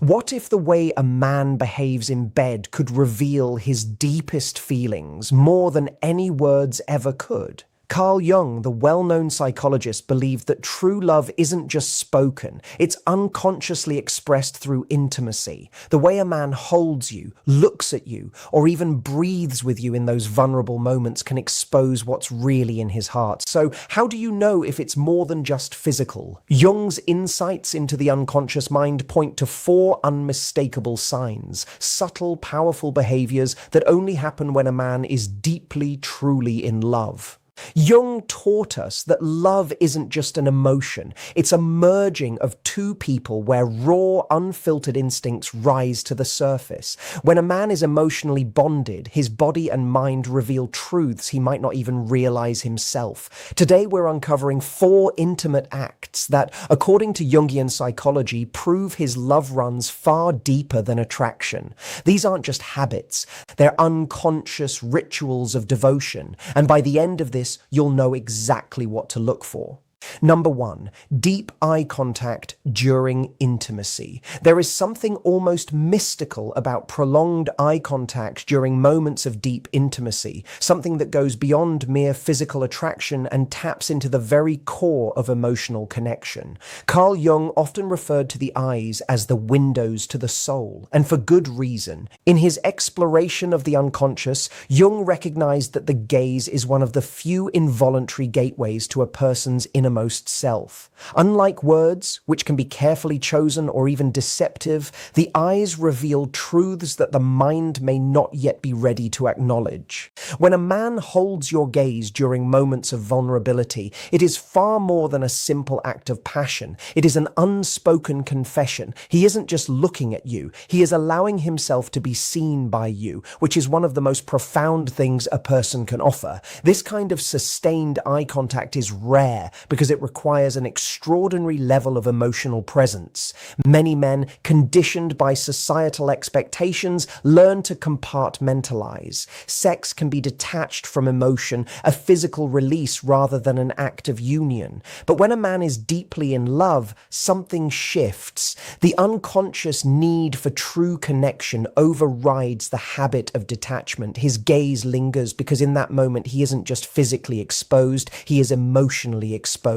What if the way a man behaves in bed could reveal his deepest feelings more than any words ever could? Carl Jung, the well-known psychologist, believed that true love isn't just spoken, it's unconsciously expressed through intimacy. The way a man holds you, looks at you, or even breathes with you in those vulnerable moments can expose what's really in his heart. So how do you know if it's more than just physical? Jung's insights into the unconscious mind point to 4 unmistakable signs, subtle, powerful behaviors that only happen when a man is deeply, truly in love. Jung taught us that love isn't just an emotion, it's a merging of 2 people where raw, unfiltered instincts rise to the surface. When a man is emotionally bonded, his body and mind reveal truths he might not even realize himself. Today we're uncovering 4 intimate acts that, according to Jungian psychology, prove his love runs far deeper than attraction. These aren't just habits, they're unconscious rituals of devotion, and by the end of this, you'll know exactly what to look for. Number 1, deep eye contact during intimacy. There is something almost mystical about prolonged eye contact during moments of deep intimacy, something that goes beyond mere physical attraction and taps into the very core of emotional connection. Carl Jung often referred to the eyes as the windows to the soul, and for good reason. In his exploration of the unconscious, Jung recognized that the gaze is one of the few involuntary gateways to a person's innermost self. Unlike words, which can be carefully chosen or even deceptive, the eyes reveal truths that the mind may not yet be ready to acknowledge. When a man holds your gaze during moments of vulnerability, it is far more than a simple act of passion. It is an unspoken confession. He isn't just looking at you, he is allowing himself to be seen by you, which is one of the most profound things a person can offer. This kind of sustained eye contact is rare because it requires an extraordinary level of emotional presence. Many men, conditioned by societal expectations, learn to compartmentalize. Sex can be detached from emotion, a physical release rather than an act of union. But when a man is deeply in love, something shifts. The unconscious need for true connection overrides the habit of detachment. His gaze lingers because in that moment he isn't just physically exposed, he is emotionally exposed.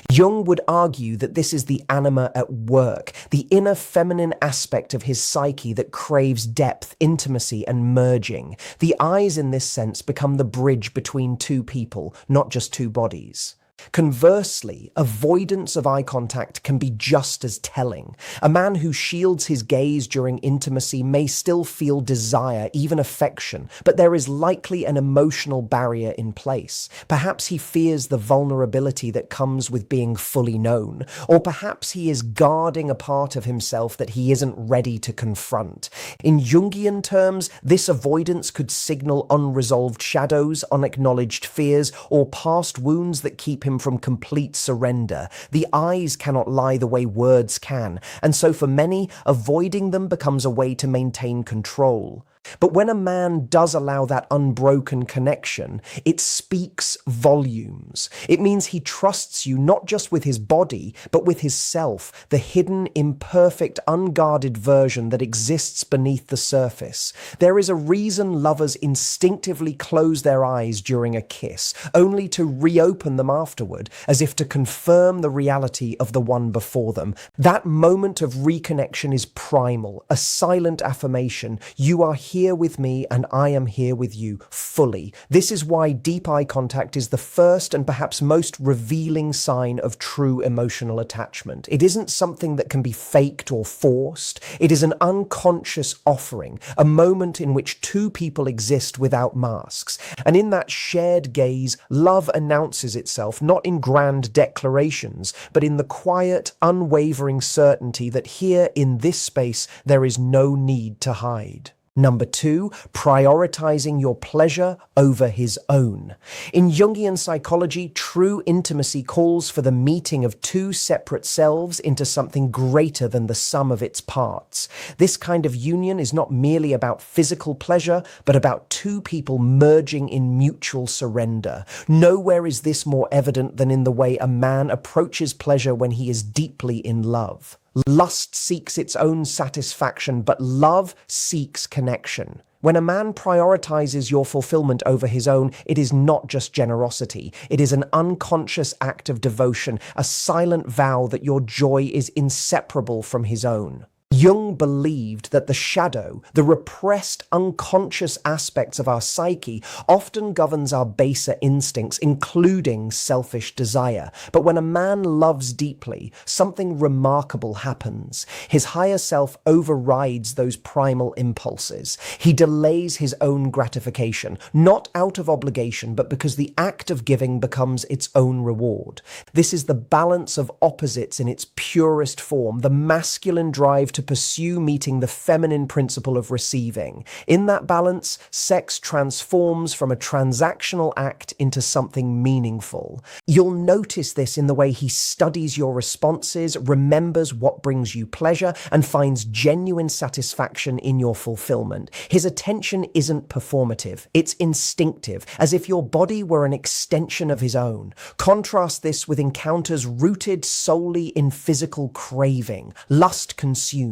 Jung would argue that this is the anima at work, the inner feminine aspect of his psyche that craves depth, intimacy, and merging. The eyes in this sense become the bridge between 2 people, not just 2 bodies. Conversely, avoidance of eye contact can be just as telling. A man who shields his gaze during intimacy may still feel desire, even affection, but there is likely an emotional barrier in place. Perhaps he fears the vulnerability that comes with being fully known, or perhaps he is guarding a part of himself that he isn't ready to confront. In Jungian terms, this avoidance could signal unresolved shadows, unacknowledged fears, or past wounds that keep him from complete surrender. The eyes cannot lie the way words can, and so for many, avoiding them becomes a way to maintain control. But when a man does allow that unbroken connection, it speaks volumes. It means he trusts you not just with his body, but with his self, the hidden, imperfect, unguarded version that exists beneath the surface. There is a reason lovers instinctively close their eyes during a kiss, only to reopen them afterward, as if to confirm the reality of the one before them. That moment of reconnection is primal, a silent affirmation. You are here with me and I am here with you fully. This is why deep eye contact is the first and perhaps most revealing sign of true emotional attachment. It isn't something that can be faked or forced. It is an unconscious offering, a moment in which 2 people exist without masks. And in that shared gaze, love announces itself not in grand declarations, but in the quiet, unwavering certainty that here in this space there is no need to hide. Number 2, prioritizing your pleasure over his own. In Jungian psychology, true intimacy calls for the meeting of 2 separate selves into something greater than the sum of its parts. This kind of union is not merely about physical pleasure, but about 2 people merging in mutual surrender. Nowhere is this more evident than in the way a man approaches pleasure when he is deeply in love. Lust seeks its own satisfaction, but love seeks connection. When a man prioritizes your fulfillment over his own, it is not just generosity. It is an unconscious act of devotion, a silent vow that your joy is inseparable from his own. Jung believed that the shadow, the repressed, unconscious aspects of our psyche, often governs our baser instincts, including selfish desire. But when a man loves deeply, something remarkable happens. His higher self overrides those primal impulses. He delays his own gratification, not out of obligation, but because the act of giving becomes its own reward. This is the balance of opposites in its purest form, the masculine drive to pursue meeting the feminine principle of receiving. In that balance, sex transforms from a transactional act into something meaningful. You'll notice this in the way he studies your responses, remembers what brings you pleasure, and finds genuine satisfaction in your fulfillment. His attention isn't performative, it's instinctive, as if your body were an extension of his own. Contrast this with encounters rooted solely in physical craving. Lust consumes.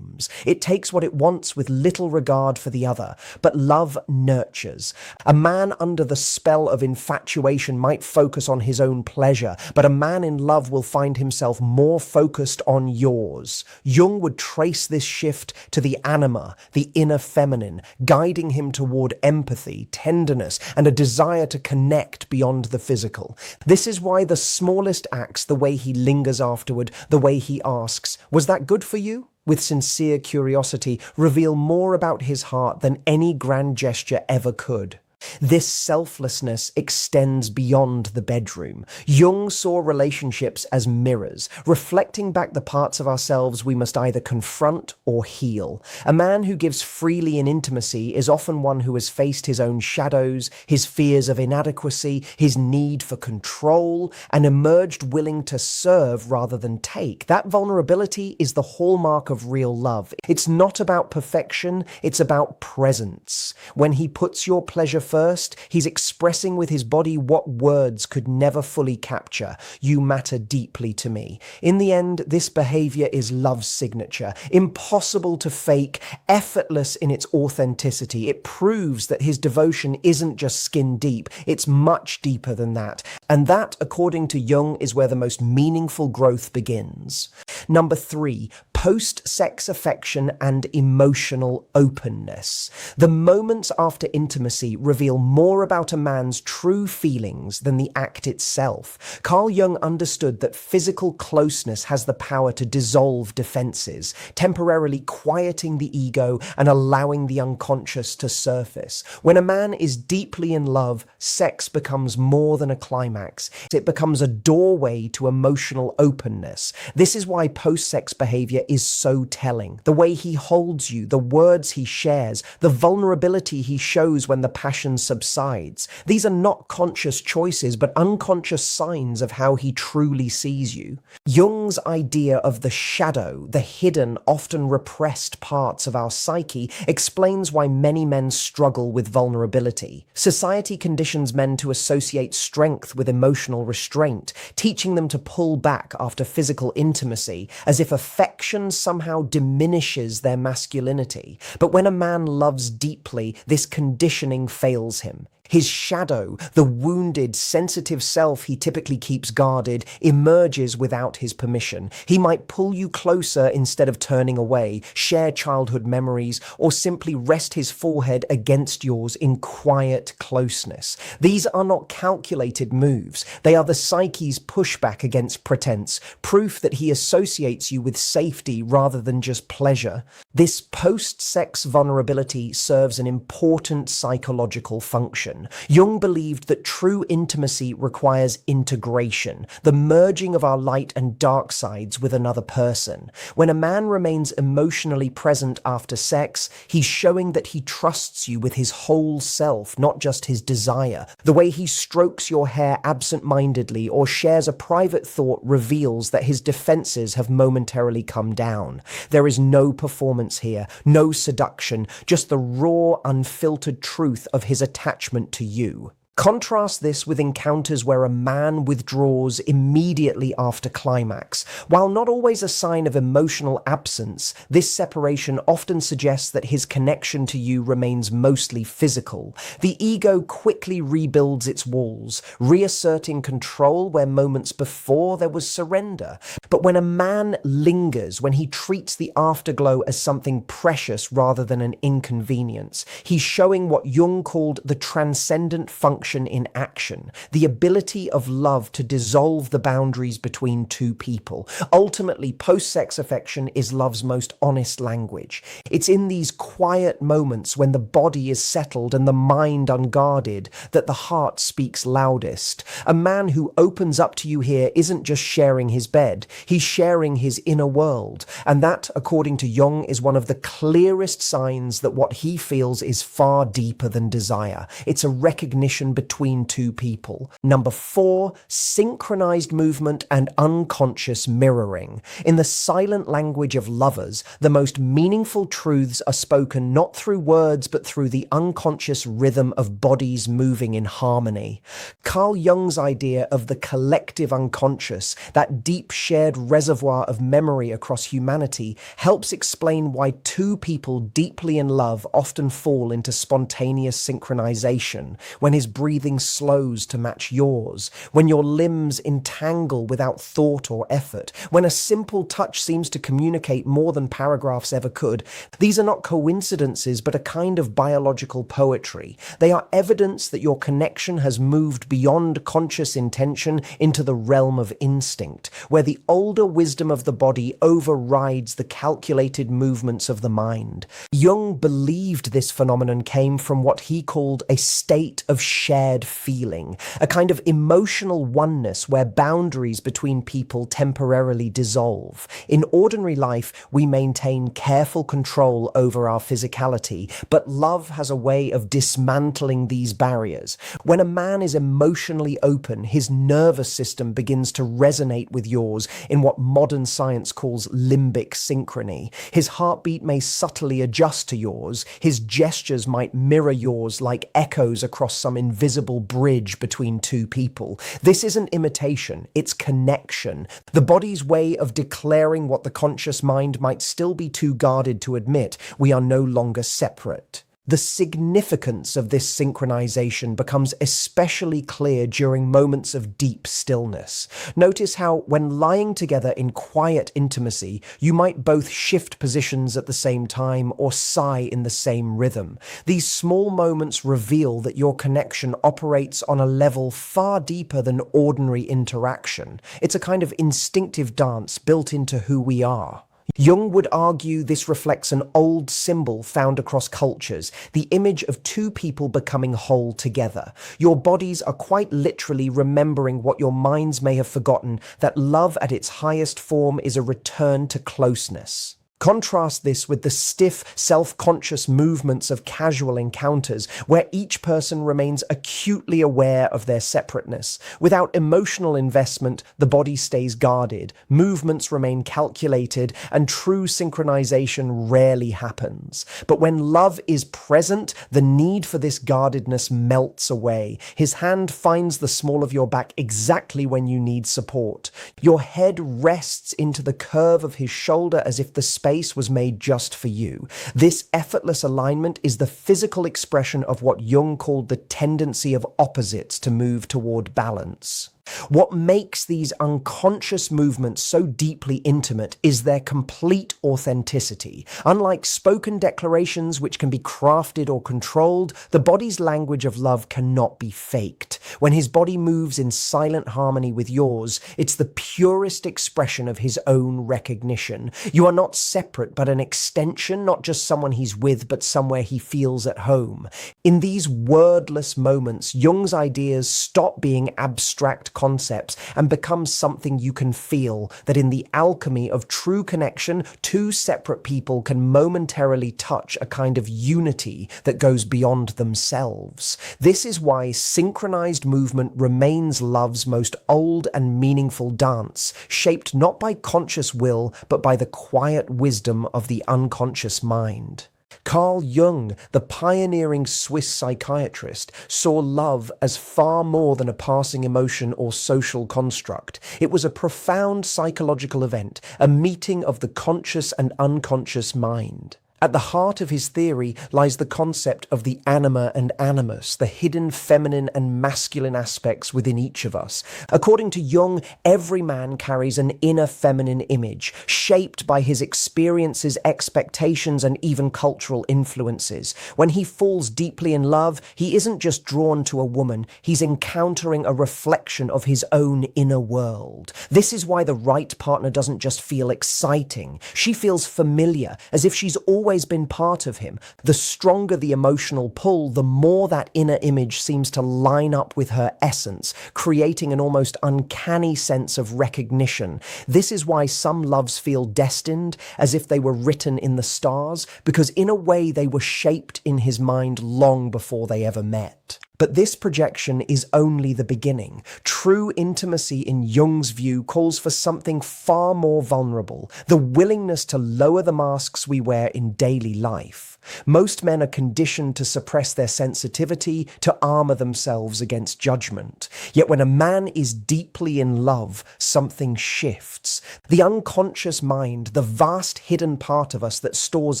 It takes what it wants with little regard for the other, but love nurtures. A man under the spell of infatuation might focus on his own pleasure, but a man in love will find himself more focused on yours. Jung would trace this shift to the anima, the inner feminine, guiding him toward empathy, tenderness, and a desire to connect beyond the physical. This is why the smallest acts, the way he lingers afterward, the way he asks, "Was that good for you?" with sincere curiosity, reveal more about his heart than any grand gesture ever could. This selflessness extends beyond the bedroom. Jung saw relationships as mirrors, reflecting back the parts of ourselves we must either confront or heal. A man who gives freely in intimacy is often one who has faced his own shadows, his fears of inadequacy, his need for control, and emerged willing to serve rather than take. That vulnerability is the hallmark of real love. It's not about perfection, it's about presence. When he puts your pleasure first, he's expressing with his body what words could never fully capture. You matter deeply to me. In the end, this behavior is love's signature, impossible to fake, effortless in its authenticity. It proves that his devotion isn't just skin deep, it's much deeper than that. And that, according to Jung, is where the most meaningful growth begins. Number 3, post-sex affection and emotional openness. The moments after intimacy reveal more about a man's true feelings than the act itself. Carl Jung understood that physical closeness has the power to dissolve defenses, temporarily quieting the ego and allowing the unconscious to surface. When a man is deeply in love, sex becomes more than a climax. It becomes a doorway to emotional openness. This is why post-sex behavior is so telling. The way he holds you, the words he shares, the vulnerability he shows when the passion subsides. These are not conscious choices, but unconscious signs of how he truly sees you. Jung's idea of the shadow, the hidden, often repressed parts of our psyche, explains why many men struggle with vulnerability. Society conditions men to associate strength with emotional restraint, teaching them to pull back after physical intimacy, as if affection somehow diminishes their masculinity. But when a man loves deeply, this conditioning fails him. His shadow, the wounded, sensitive self he typically keeps guarded, emerges without his permission. He might pull you closer instead of turning away, share childhood memories, or simply rest his forehead against yours in quiet closeness. These are not calculated moves. They are the psyche's pushback against pretense, proof that he associates you with safety rather than just pleasure. This post-sex vulnerability serves an important psychological function. Jung believed that true intimacy requires integration, the merging of our light and dark sides with another person. When a man remains emotionally present after sex, he's showing that he trusts you with his whole self, not just his desire. The way he strokes your hair absent-mindedly or shares a private thought reveals that his defenses have momentarily come down. There is no performance here, no seduction, just the raw, unfiltered truth of his attachment to you. Contrast this with encounters where a man withdraws immediately after climax. While not always a sign of emotional absence, this separation often suggests that his connection to you remains mostly physical. The ego quickly rebuilds its walls, reasserting control where moments before there was surrender. But when a man lingers, when he treats the afterglow as something precious rather than an inconvenience, he's showing what Jung called the transcendent function in action, the ability of love to dissolve the boundaries between two people. Ultimately, post-sex affection is love's most honest language. It's in these quiet moments when the body is settled and the mind unguarded that the heart speaks loudest. A man who opens up to you here isn't just sharing his bed, he's sharing his inner world. And that, according to Jung, is one of the clearest signs that what he feels is far deeper than desire. It's a recognition between two people. Number 4, synchronized movement and unconscious mirroring. In the silent language of lovers, the most meaningful truths are spoken not through words but through the unconscious rhythm of bodies moving in harmony. Carl Jung's idea of the collective unconscious, that deep shared reservoir of memory across humanity, helps explain why two people deeply in love often fall into spontaneous synchronization, when his breathing slows to match yours, when your limbs entangle without thought or effort, when a simple touch seems to communicate more than paragraphs ever could. These are not coincidences, but a kind of biological poetry. They are evidence that your connection has moved beyond conscious intention into the realm of instinct, where the older wisdom of the body overrides the calculated movements of the mind. Jung believed this phenomenon came from what he called a state of shared feeling, a kind of emotional oneness where boundaries between people temporarily dissolve. In ordinary life, we maintain careful control over our physicality, but love has a way of dismantling these barriers. When a man is emotionally open, his nervous system begins to resonate with yours in what modern science calls limbic synchrony. His heartbeat may subtly adjust to yours, his gestures might mirror yours like echoes across some invisible bridge between two people. This isn't imitation, it's connection. The body's way of declaring what the conscious mind might still be too guarded to admit: we are no longer separate. The significance of this synchronization becomes especially clear during moments of deep stillness. Notice how, when lying together in quiet intimacy, you might both shift positions at the same time or sigh in the same rhythm. These small moments reveal that your connection operates on a level far deeper than ordinary interaction. It's a kind of instinctive dance built into who we are. Jung would argue this reflects an old symbol found across cultures, the image of two people becoming whole together. Your bodies are quite literally remembering what your minds may have forgotten, that love at its highest form is a return to closeness. Contrast this with the stiff, self-conscious movements of casual encounters, where each person remains acutely aware of their separateness. Without emotional investment, the body stays guarded, movements remain calculated, and true synchronization rarely happens. But when love is present, the need for this guardedness melts away. His hand finds the small of your back exactly when you need support. Your head rests into the curve of his shoulder as if the space was made just for you. This effortless alignment is the physical expression of what Jung called the tendency of opposites to move toward balance. What makes these unconscious movements so deeply intimate is their complete authenticity. Unlike spoken declarations which can be crafted or controlled, the body's language of love cannot be faked. When his body moves in silent harmony with yours, it's the purest expression of his own recognition. You are not separate, but an extension, not just someone he's with, but somewhere he feels at home. In these wordless moments, Jung's ideas stop being abstract concepts and become something you can feel, that in the alchemy of true connection, two separate people can momentarily touch a kind of unity that goes beyond themselves. This is why synchronized movement remains love's most old and meaningful dance, shaped not by conscious will, but by the quiet wisdom of the unconscious mind. Carl Jung, the pioneering Swiss psychiatrist, saw love as far more than a passing emotion or social construct. It was a profound psychological event, a meeting of the conscious and unconscious mind. At the heart of his theory lies the concept of the anima and animus, the hidden feminine and masculine aspects within each of us. According to Jung, every man carries an inner feminine image, shaped by his experiences, expectations, and even cultural influences. When he falls deeply in love, he isn't just drawn to a woman, he's encountering a reflection of his own inner world. This is why the right partner doesn't just feel exciting. She feels familiar, as if she's always been part of him. The stronger the emotional pull, the more that inner image seems to line up with her essence, creating an almost uncanny sense of recognition. This is why some loves feel destined, as if they were written in the stars, because in a way they were shaped in his mind long before they ever met. But this projection is only the beginning. True intimacy, in Jung's view, calls for something far more vulnerable, the willingness to lower the masks we wear in daily life. Most men are conditioned to suppress their sensitivity, to armor themselves against judgment. Yet when a man is deeply in love, something shifts. The unconscious mind, the vast hidden part of us that stores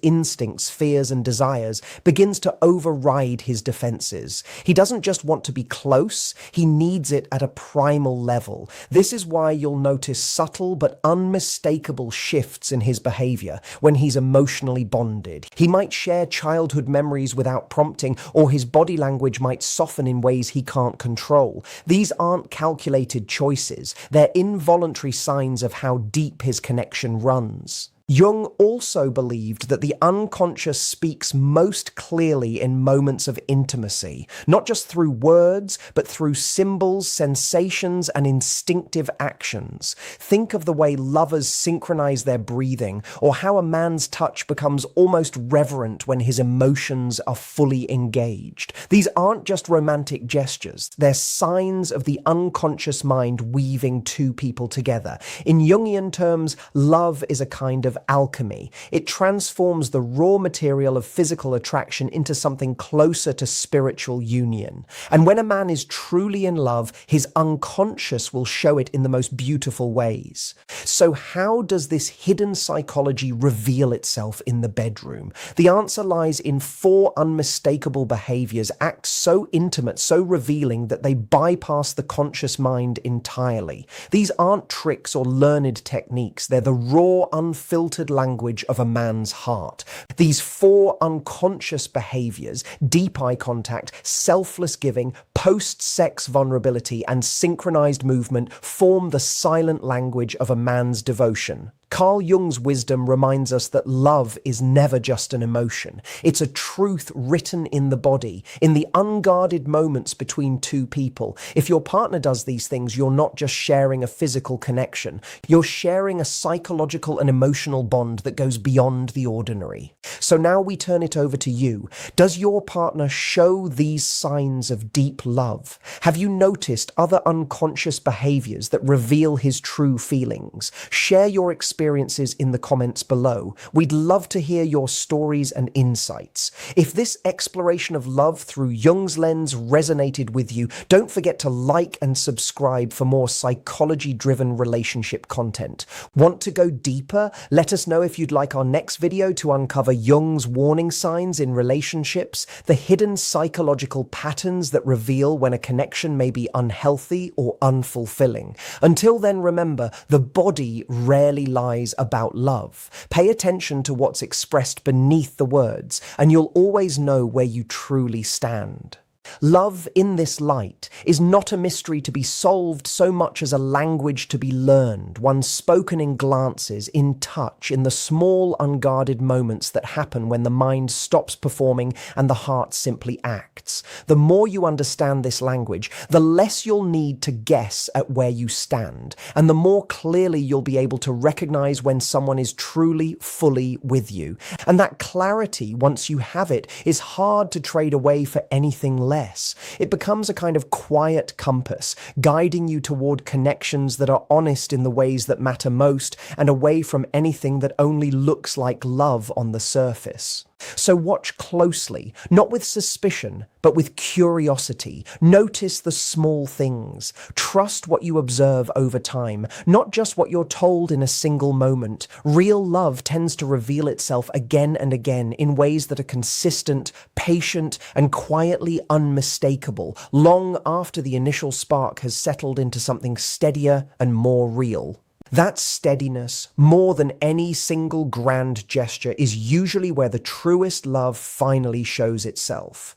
instincts, fears, and desires, begins to override his defenses. He doesn't just want to be close, he needs it at a primal level. This is why you'll notice subtle but unmistakable shifts in his behavior when he's emotionally bonded. He might share childhood memories without prompting, or his body language might soften in ways he can't control. These aren't calculated choices, they're involuntary signs of how deep his connection runs. Jung also believed that the unconscious speaks most clearly in moments of intimacy, not just through words, but through symbols, sensations, and instinctive actions. Think of the way lovers synchronize their breathing, or how a man's touch becomes almost reverent when his emotions are fully engaged. These aren't just romantic gestures, they're signs of the unconscious mind weaving two people together. In Jungian terms, love is a kind of alchemy. It transforms the raw material of physical attraction into something closer to spiritual union. And when a man is truly in love, his unconscious will show it in the most beautiful ways. So how does this hidden psychology reveal itself in the bedroom? The answer lies in 4 unmistakable behaviors, acts so intimate, so revealing that they bypass the conscious mind entirely. These aren't tricks or learned techniques. They're the raw, unfiltered language of a man's heart. These 4 unconscious behaviors, deep eye contact, selfless giving, post-sex vulnerability, and synchronized movement, form the silent language of a man's devotion. Carl Jung's wisdom reminds us that love is never just an emotion. It's a truth written in the body, in the unguarded moments between two people. If your partner does these things, you're not just sharing a physical connection. You're sharing a psychological and emotional bond that goes beyond the ordinary. So now we turn it over to you. Does your partner show these signs of deep love? Have you noticed other unconscious behaviors that reveal his true feelings? Share your experiences in the comments below. We'd love to hear your stories and insights. If this exploration of love through Jung's lens resonated with you, don't forget to like and subscribe for more psychology-driven relationship content. Want to go deeper? Let us know if you'd like our next video to uncover Jung's warning signs in relationships, the hidden psychological patterns that reveal when a connection may be unhealthy or unfulfilling. Until then, remember, the body rarely lies about love. Pay attention to what's expressed beneath the words, and you'll always know where you truly stand. Love in this light is not a mystery to be solved so much as a language to be learned, one spoken in glances, in touch, in the small unguarded moments that happen when the mind stops performing and the heart simply acts. The more you understand this language, the less you'll need to guess at where you stand, and the more clearly you'll be able to recognize when someone is truly, fully with you. And that clarity, once you have it, is hard to trade away for anything less. It becomes a kind of quiet compass, guiding you toward connections that are honest in the ways that matter most and away from anything that only looks like love on the surface. So watch closely, not with suspicion, but with curiosity. Notice the small things. Trust what you observe over time, not just what you're told in a single moment. Real love tends to reveal itself again and again in ways that are consistent, patient, and quietly unmistakable, long after the initial spark has settled into something steadier and more real. That steadiness, more than any single grand gesture, is usually where the truest love finally shows itself.